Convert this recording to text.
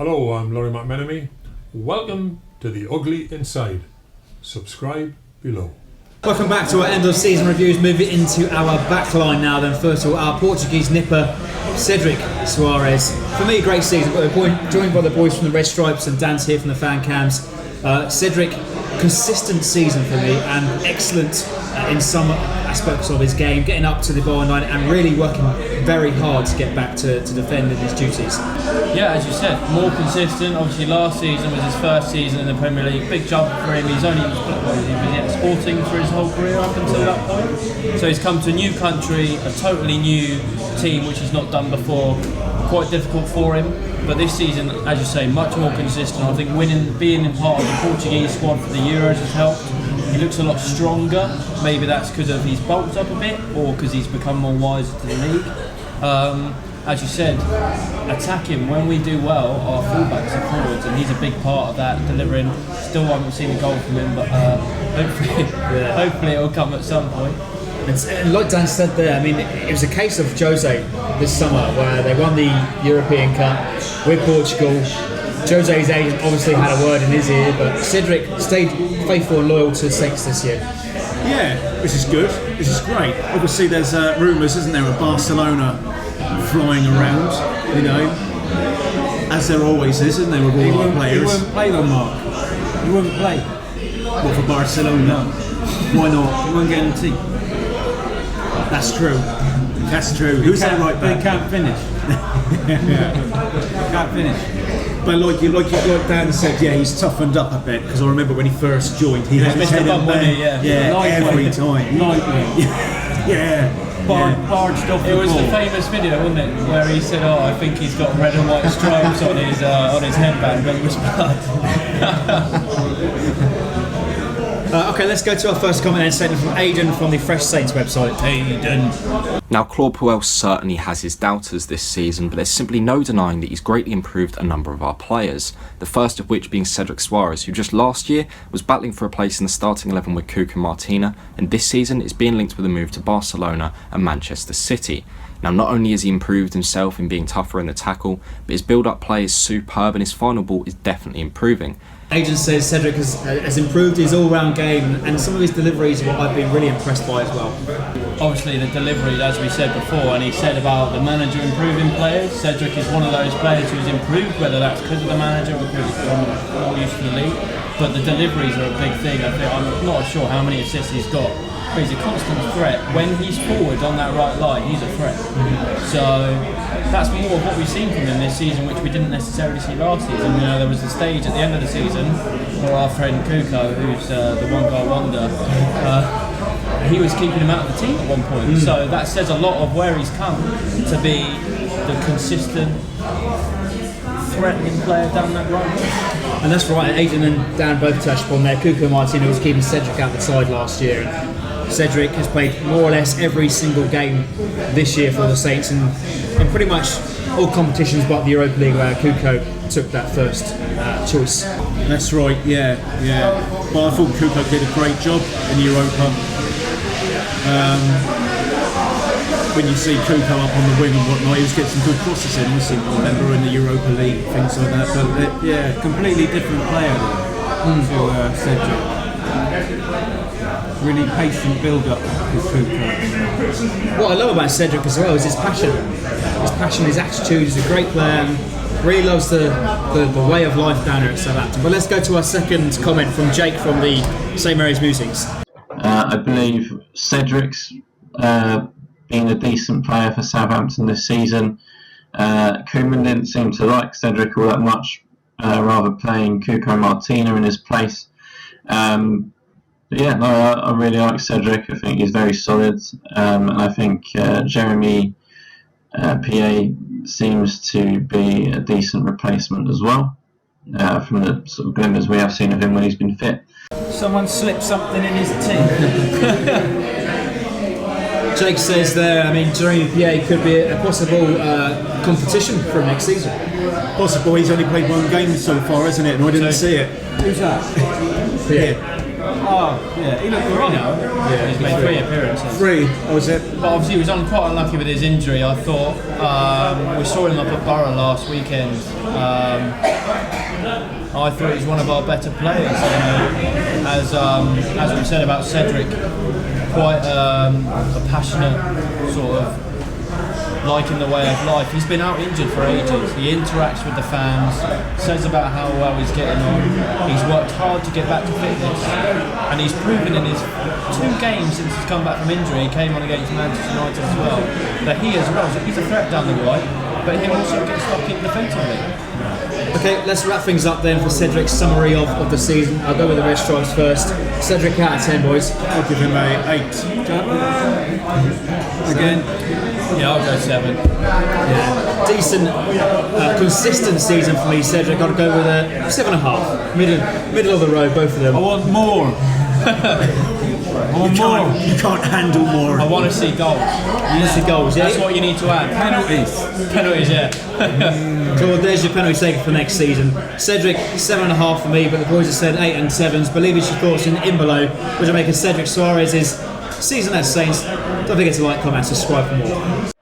Hello, I'm Laurie McMenemy. Welcome to The Ugly Inside. Subscribe below. Welcome back to our end of season reviews. Moving into our backline now then. First of all, our Portuguese nipper, Cedric Soares. For me, great season. We're joined by the boys from the Red Stripez and Dan's here from the Fan Cams. Cedric, consistent season for me and excellent in some aspects of his game, getting up to the bar line and really working very hard to get back to defending his duties. Yeah, as you said, more consistent. Obviously last season was his first season in the Premier League, big jump for him. He's only been Sporting for his whole career up until that point. So he's come to a new country, a totally new team which he's not done before, quite difficult for him. But this season, as you say, much more consistent. I think being in part of the Portuguese squad for the Euros has helped. He looks a lot stronger. Maybe that's because of he's bulked up a bit, or because he's become more wiser to the league. As you said, attacking, when we do well, our fullbacks are forwards, and he's a big part of that, delivering. Still haven't seen a goal from him, but hopefully it will come at some point. And like Dan said there, I mean, it was a case of Jose this summer where they won the European Cup with Portugal. Jose's agent obviously had a word in his ear, but Cedric stayed faithful and loyal to the Saints this year. Yeah, this is good. This is great. Obviously, there's rumours, isn't there, of Barcelona flying around, you know, as there always is, isn't there, with all our players. He wouldn't play though, Mark. He wouldn't play. What, for Barcelona? No. Why not? He wouldn't get in the team. That's true. That's true. Who's that right back? They can't finish. Can't finish. But like Dan said, yeah, he's toughened up a bit, because I remember when he first joined, he had his head in bed. Yeah, every time. Lightweight. Yeah. Barged off It was the famous video, wasn't it, where he said, "Oh, I think he's got red and white stripes on his headband, but it was blood." Okay, let's go to our first comment and sent from Aidan from the Fresh Saints website. Aidan. Now, Claude Puel certainly has his doubters this season, but there's simply no denying that he's greatly improved a number of our players. The first of which being Cedric Soares, who just last year was battling for a place in the starting 11 with Cuca Martina, and this season is being linked with a move to Barcelona and Manchester City. Now, not only has he improved himself in being tougher in the tackle, but his build-up play is superb and his final ball is definitely improving. Agent says Cedric has improved his all-round game, and some of his deliveries are what I've been really impressed by as well. Obviously the delivery, as we said before, and he said about the manager improving players. Cedric is one of those players who's improved, whether that's because of the manager or because he's become more used to the league. But the deliveries are a big thing. I'm not sure how many assists he's got, but he's a constant threat. When he's forward on that right line, he's a threat. So that's more of what we've seen from him this season, which we didn't necessarily see last season. You know, there was a stage at the end of the season where our friend Cuca, who's the one-goal wonder, he was keeping him out of the team at one point. So that says a lot of where he's come to be the consistent, threatening player down that right. And that's right, Aidan and Dan both touched upon there. Cuca Martina was keeping Cedric out the side last year. Cedric has played more or less every single game this year for the Saints in pretty much all competitions but the Europa League, where Cuca took that first choice. That's right, yeah. Well, I thought Cuca did a great job in Europa. When you see Cuca up on the wing and whatnot, he was getting some good crosses in, obviously, I remember in the Europa League, things like that. But Completely different player to Cedric. Really patient build-up with Cuca. What I love about Cedric as well is his passion. His passion, his attitude. He's a great player and really loves the way of life down here at Southampton. But let's go to our second comment from Jake from the St Mary's Musings. I believe Cedric's been a decent player for Southampton this season. Koeman didn't seem to like Cedric all that much, rather playing Cuca Martina in his place. I really like Cedric. I think he's very solid, and I think Jeremy PA seems to be a decent replacement as well, from the sort of glimmers we have seen of him when he's been fit. Someone slipped something in his team. Jake says there, I mean, Jeremy PA could be a possible competition for next season. possible. He's only played one game so far, hasn't it? And I didn't see it. Who's that? Yeah. Oh, yeah, he looked alright. Yeah, he's made 3 appearances. 3, was it? But obviously he was quite unlucky with his injury, I thought. We saw him up at Borough last weekend. I thought he was one of our better players. As we said about Cedric, quite a passionate sort of liking the way of life. He's been out injured for ages. He interacts with the fans, says about how well he's getting on. He's worked hard to get back to fitness, and he's proven in his 2 games since he's come back from injury, he came on against Manchester United as well, that he as well, he's a threat down the right, but he also gets stuck in defensively. Okay, let's wrap things up then for Cedric's summary of the season. I'll go with the Red Stripes first. Cedric, out of 10, boys. I'll give him a 8. Again. Yeah, I'll go 7. Yeah. Decent, consistent season for me, Cedric. I'd go with a 7.5. Middle of the road, both of them. I want more. You can't handle more. I want to see goals. See goals, yeah? That's what you need to add. Penalties, yeah. Cool, there's your penalty taken for next season. Cedric, 7.5 for me, but the boys have said 8 and 7s. Believe us your thoughts in below, which will make Cedric Soares' season as Saints. Don't forget to like, comment, subscribe for more.